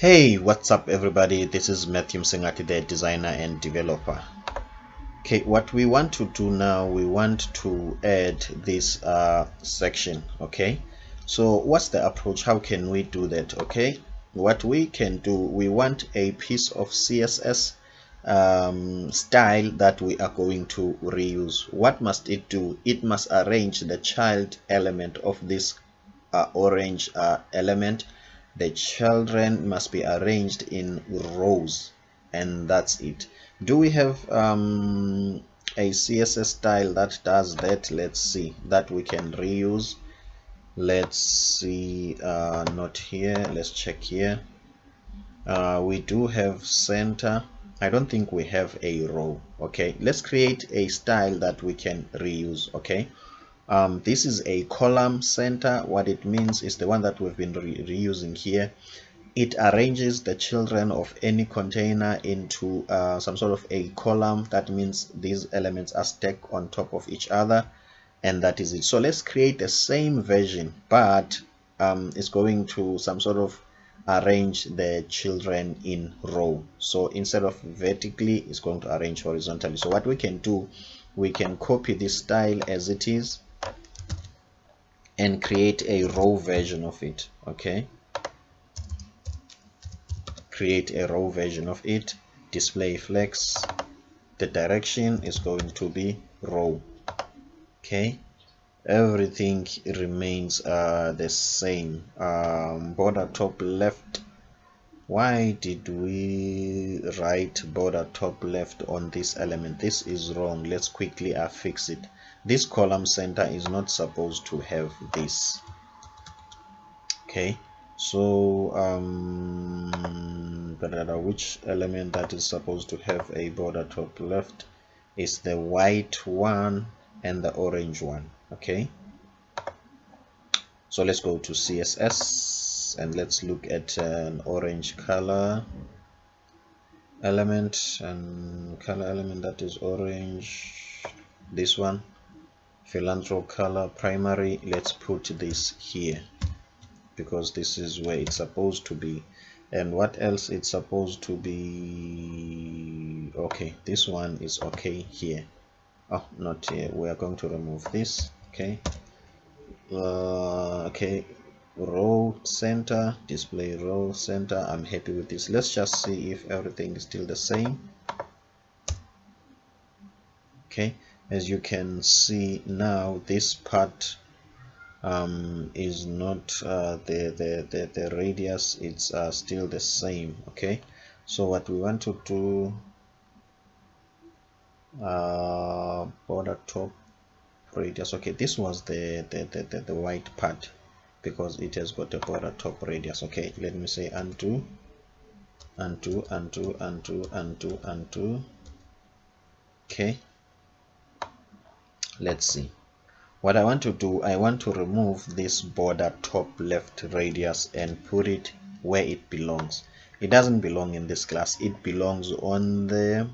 Hey, what's up everybody? This is Matthew Msengati, the designer and developer. Okay, what we want to do now, we want to add this section. Okay, so what's the approach? How can we do that? Okay, what we can do, we want a piece of CSS style that we are going to reuse. What must it do? It must arrange the child element of this orange element. The children must be arranged in rows, and that's it. Do we have a CSS style that does that? Let's see, that we can reuse. Let's see, not here, let's check here. We do have center. I don't think we have a row. Okay, let's create a style that we can reuse. Okay, this is a column center. What it means is the one that we've been reusing here. It arranges the children of any container into some sort of a column. That means these elements are stacked on top of each other, and that is it. So let's create the same version, but it's going to some sort of arrange the children in row. So instead of vertically, it's going to arrange horizontally. So what we can do, we can copy this style as it is and create a row version of it. Okay, create a row version of it, display flex, the direction is going to be row. Okay, everything remains the same. Border top left, why did we write border top left on this element? This is wrong. Let's quickly fix it. This column center is not supposed to have this. Okay, so which element that is supposed to have a border top left is the white one and the orange one. Okay, so let's go to CSS and let's look at an orange color element, and color element that is orange, this one, philanthrop color primary. Let's put this here because this is where it's supposed to be. And what else it's supposed to be? Okay, this one is okay here. Oh, not here. We are going to remove this. Okay, okay, row center, display row center. I'm happy with this. Let's just see if everything is still the same. Okay, as you can see now, this part is not the radius, it's still the same. Okay, so what we want to do, border top radius. Okay, this was the white part because it has got a border top radius. Okay, let me say undo, undo, undo, undo, undo, undo. Okay, let's see. What I want to do, I want to remove this border top left radius and put it where it belongs. It doesn't belong in this class. It belongs on the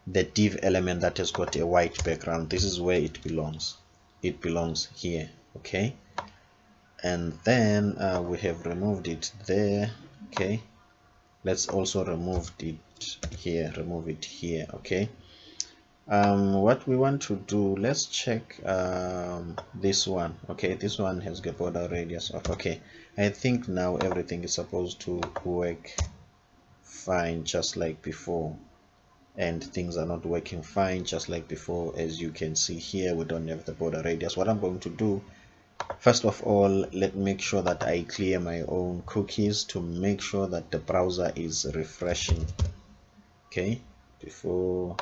div element that has got a white background. This is where it belongs. It belongs here. Okay, and then we have removed it there. Okay, let's also remove it here, remove it here. Okay, what we want to do, let's check this one. Okay, this one has got border radius of, okay, I think now everything is supposed to work fine just like before, and things are not working fine just like before. As you can see here, we don't have the border radius. What I'm going to do, first of all, let me make sure that I clear my own cookies to make sure that the browser is refreshing. Okay, before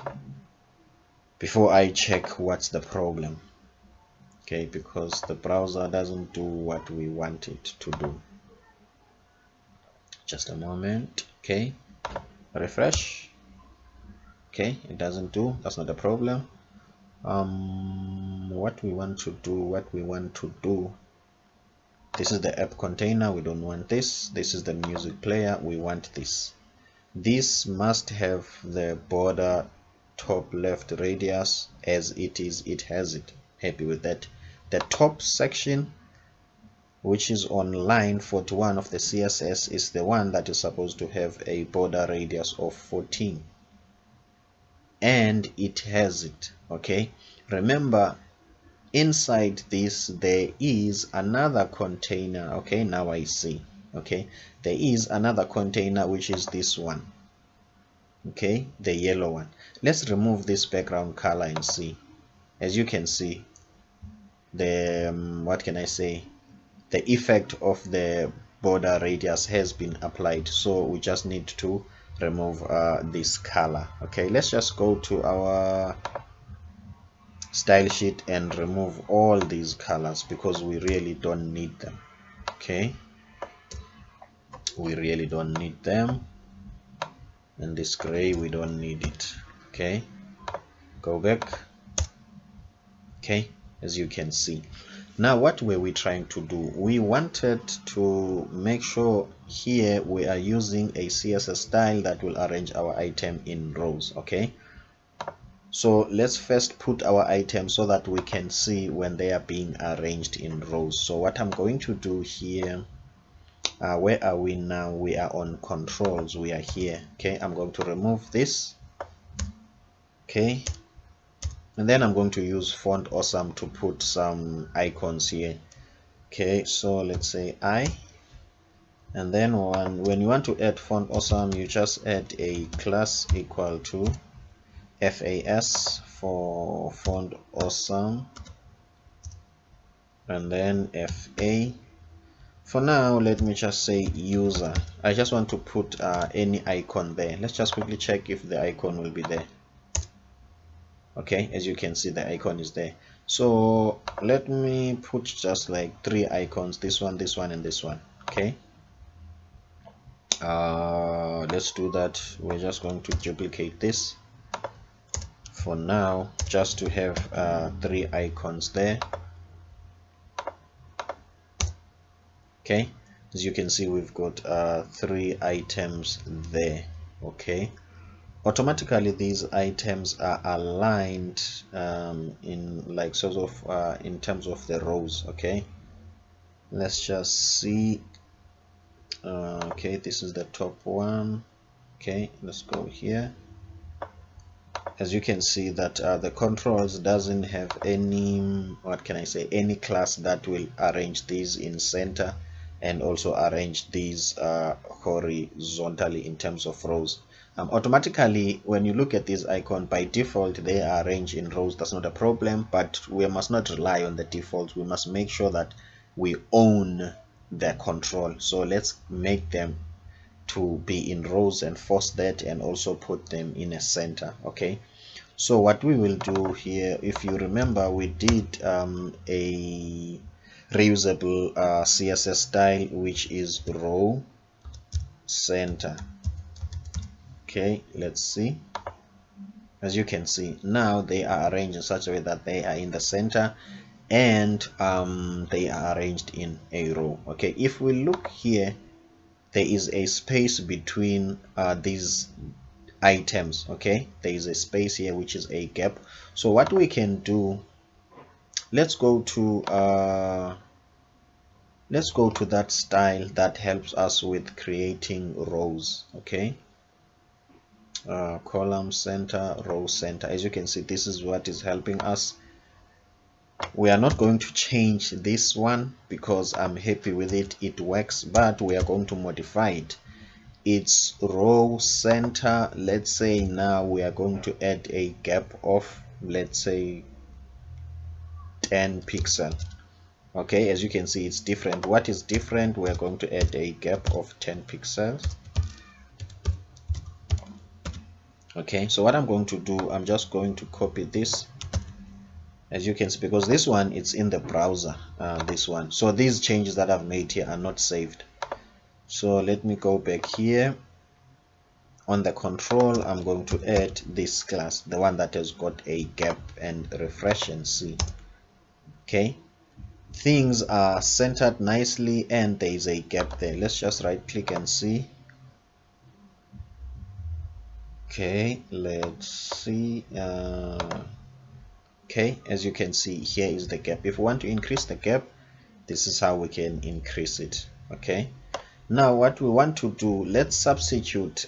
I check what's the problem. Okay, because the browser doesn't do what we want it to do. Just a moment. Okay, refresh. Okay, it doesn't do. That's not a problem. What we want to do, this is the app container. We don't want this. This is the music player. We want this. This must have the border top left radius as it is. It has it. Happy with that. The top section, which is on line 41 of the CSS, is the one that is supposed to have a border radius of 14, and it has it. Okay, remember, inside this there is another container. Okay, now I see. Okay, there is another container, which is this one. Okay, the yellow one. Let's remove this background color and see. As you can see, the what can I say, the effect of the border radius has been applied, so we just need to remove this color. Okay, let's just go to our style sheet and remove all these colors because we really don't need them. Okay, we really don't need them, and this gray, we don't need it. Okay, go back. Okay, as you can see, now what were we trying to do? We wanted to make sure here we are using a CSS style that will arrange our item in rows. Okay, so let's first put our items so that we can see when they are being arranged in rows. So what I'm going to do here, where are we now? We are on controls, we are here. Okay, I'm going to remove this. Okay, and then I'm going to use font awesome to put some icons here. Okay, so let's say and then when you want to add font awesome, you just add a class equal to FAS for font awesome, and then FA. For now, let me just say user. I just want to put any icon there. Let's just quickly check if the icon will be there. Okay, as you can see, the icon is there. So let me put just like 3 icons, this one, and this one. Okay, let's do that. We're just going to duplicate this for now, just to have 3 icons there. Okay, as you can see, we've got 3 items there. Okay, automatically these items are aligned in like sort of in terms of the rows. Okay, let's just see. Okay, this is the top one. Okay, let's go here. As you can see that the controls doesn't have any, what can I say, any class that will arrange these in center and also arrange these horizontally in terms of rows. Automatically, when you look at this icon, by default they are arranged in rows. That's not a problem, but we must not rely on the defaults. We must make sure that we own the control. So let's make them to be in rows and force that, and also put them in a center. Okay, so what we will do here, if you remember, we did a reusable CSS style, which is row center. Okay, let's see. As you can see, now they are arranged in such a way that they are in the center, and they are arranged in a row. Okay, if we look here, there is a space between these items. Okay, there is a space here, which is a gap. So what we can do, let's go to that style that helps us with creating rows. Okay, column center, row center. As you can see, this is what is helping us. We are not going to change this one because I'm happy with it, it works, but we are going to modify it. It's row center. Let's say now we are going to add a gap of, let's say, 10 pixel. Okay, as you can see, it's different. What is different? We're going to add a gap of 10 pixels. Okay, so what I'm going to do, I'm just going to copy this, as you can see, because this one, it's in the browser, this one. So these changes that I've made here are not saved. So let me go back here. On the control, I'm going to add this class, the one that has got a gap, and refresh and see. Okay, things are centered nicely and there is a gap there. Let's just right click and see. Okay, let's see. Okay, as you can see, here is the gap. If we want to increase the gap, This is how we can increase it. Okay, now what we want to do, let's substitute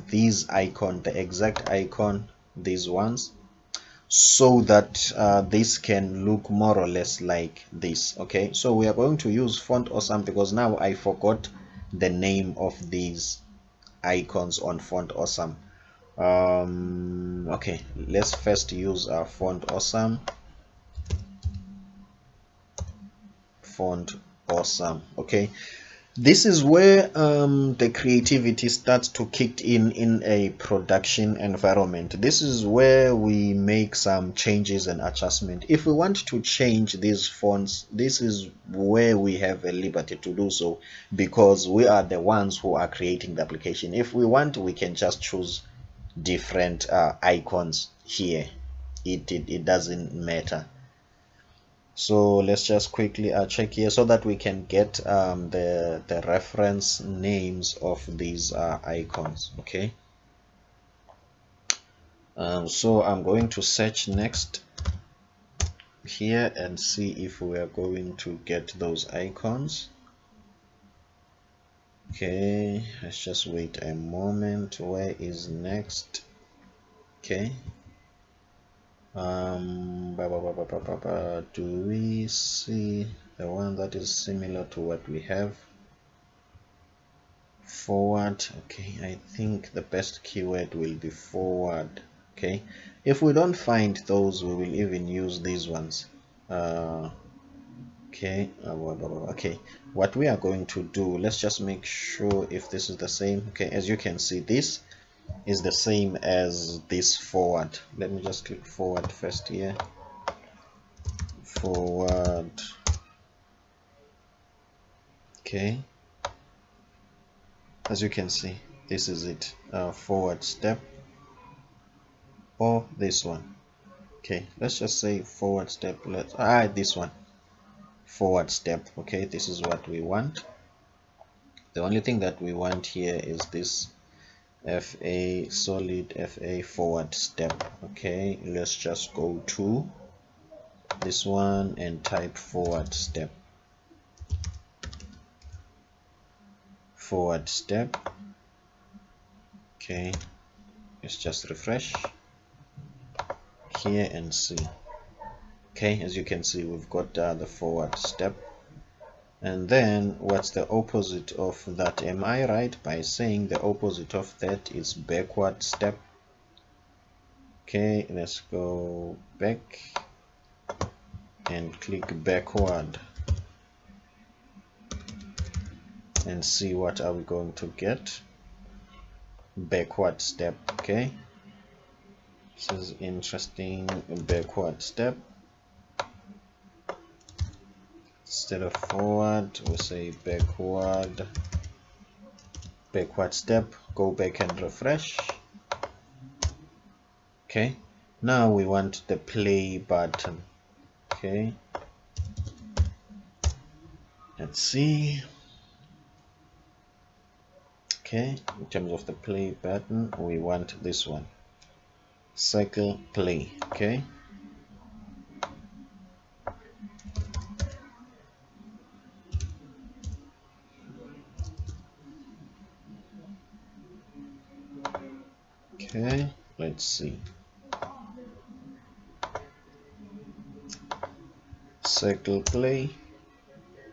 these icon, the exact icon, these ones, so that this can look more or less like this. Okay, so we are going to use Font Awesome because now I forgot the name of these icons on Font Awesome. Okay, let's first use our Font Awesome. Font Awesome. Okay, this is where the creativity starts to kick in a production environment. This is where we make some changes and adjustment. If we want to change these fonts, this is where we have a liberty to do so, because we are the ones who are creating the application. If we want, we can just choose different icons here. It doesn't matter. So let's just quickly check here so that we can get the reference names of these icons. Okay, so I'm going to search next here and see if we are going to get those icons. Okay, let's just wait a moment. Where is next? Okay, do we see the one that is similar to what we have? Forward. Okay, I think the best keyword will be forward. Okay, if we don't find those, we will even use these ones. Okay, okay, what we are going to do, let's just make sure if this is the same. Okay, as you can see, this is the same as this forward. Let me just click forward first here. Forward. Okay, as you can see, this is it. Forward step, or this one. Okay, let's just say forward step. Let's this one, forward step. Okay, this is what we want. The only thing that we want here is this FA solid FA forward step. Okay, let's just go to this one and type forward step. Forward step. Okay, let's just refresh here and see. Okay, as you can see, we've got the forward step. And then what's the opposite of that? Am I right by saying the opposite of that is backward step? Okay, let's go back and click backward and see what are we going to get. Backward step. Okay, this is interesting. Backward step. Instead of forward, we say backward. Backward step. Go back and refresh. Okay, now we want the play button. Okay, let's see. Okay, in terms of the play button, we want this one, circle play. Okay, okay, let's see. Circle play.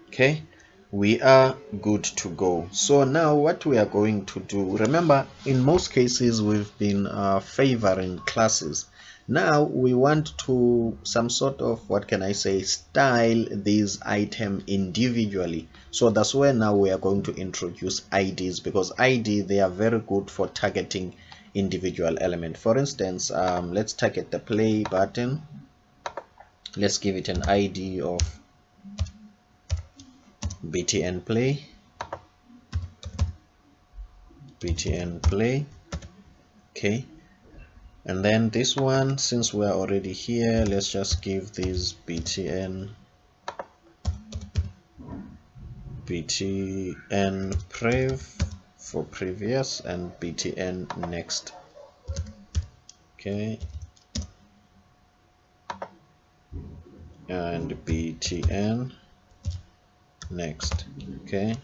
Okay, we are good to go. So now what we are going to do, remember in most cases we've been favoring classes. Now we want to some sort of, what can I say, style this item individually. So that's where now we are going to introduce IDs, because ID, they are very good for targeting individual element. For instance, let's target the play button. Let's give it an ID of btn play. Btn play. Okay, and then this one, since we are already here, let's just give this btn prev for previous and btn next. Okay, and btn next. Okay,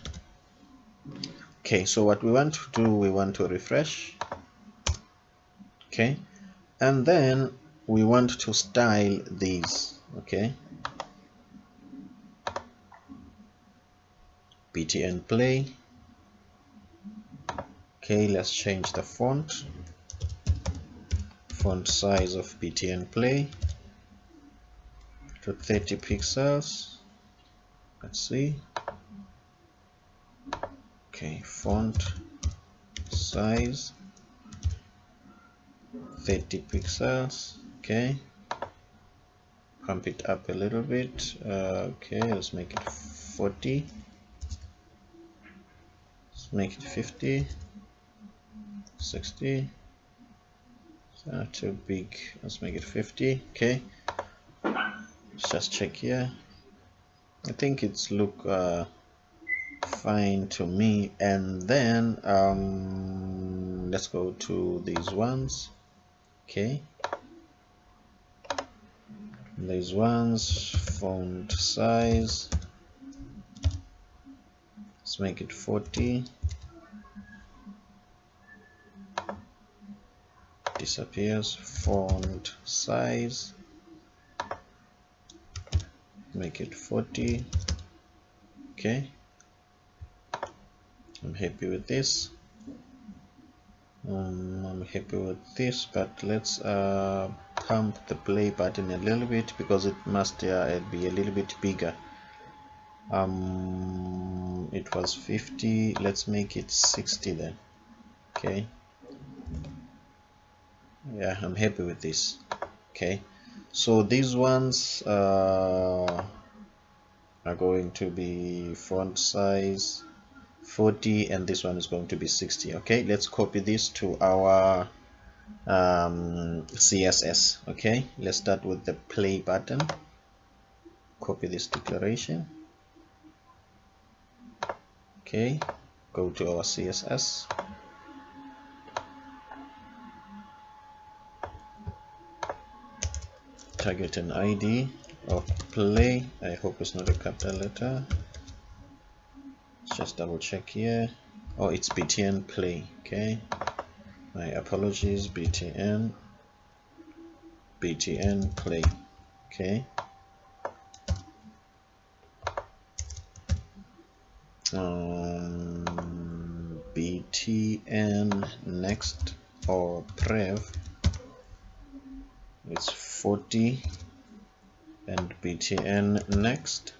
so what we want to do, we want to refresh. Okay, and then we want to style these. Okay, btn play. Okay, let's change the font size of btn play to 30 pixels. Let's see. Okay, font size 30 pixels. Okay, pump it up a little bit. Okay, let's make it 40. Let's make it 50, 60. It's not too big. Let's make it 50. Okay, let's just check here. I think it's look fine to me. And then let's go to these ones. Okay, these ones, font size, let's make it 40. Disappears. Font size, make it 40. Okay, I'm happy with this. I'm happy with this, but let's pump the play button a little bit because it must be a little bit bigger. It was 50. Let's make it 60 then. Okay, yeah, I'm happy with this. Okay, so these ones are going to be font size 40 and this one is going to be 60. Okay, let's copy this to our CSS. Okay, let's start with the play button. Copy this declaration. Okay, go to our CSS. Target an ID of play. I hope it's not a capital letter. Let's just double check here. Oh, it's btn play. Okay, my apologies. btn play. Okay, btn next or prev, it's 40 and btn next.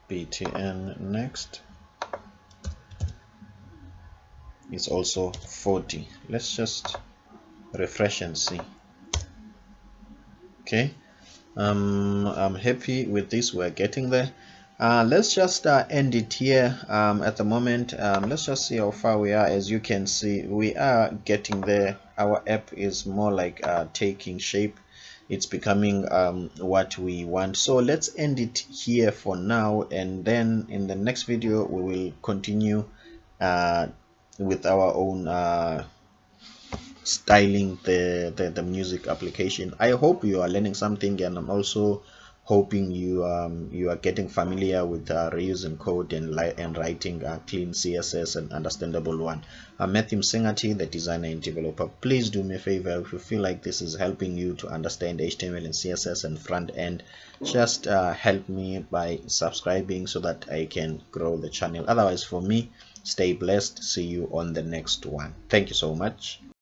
btn next is also 40. Let's just refresh and see. Okay, I'm happy with this. We're getting there. Let's just end it here at the moment. Let's just see how far we are. As you can see, we are getting there. Our app is more like taking shape. It's becoming what we want. So let's end it here for now, and then in the next video we will continue with our own styling the music application. I hope you are learning something, and I'm also hoping you are getting familiar with reusing code and writing clean CSS and understandable one. I'm Matthew Msengati, the designer and developer. Please do me a favor, if you feel like this is helping you to understand HTML and CSS and front end, just help me by subscribing so that I can grow the channel. Otherwise, for me, stay blessed. See you on the next one. Thank you so much.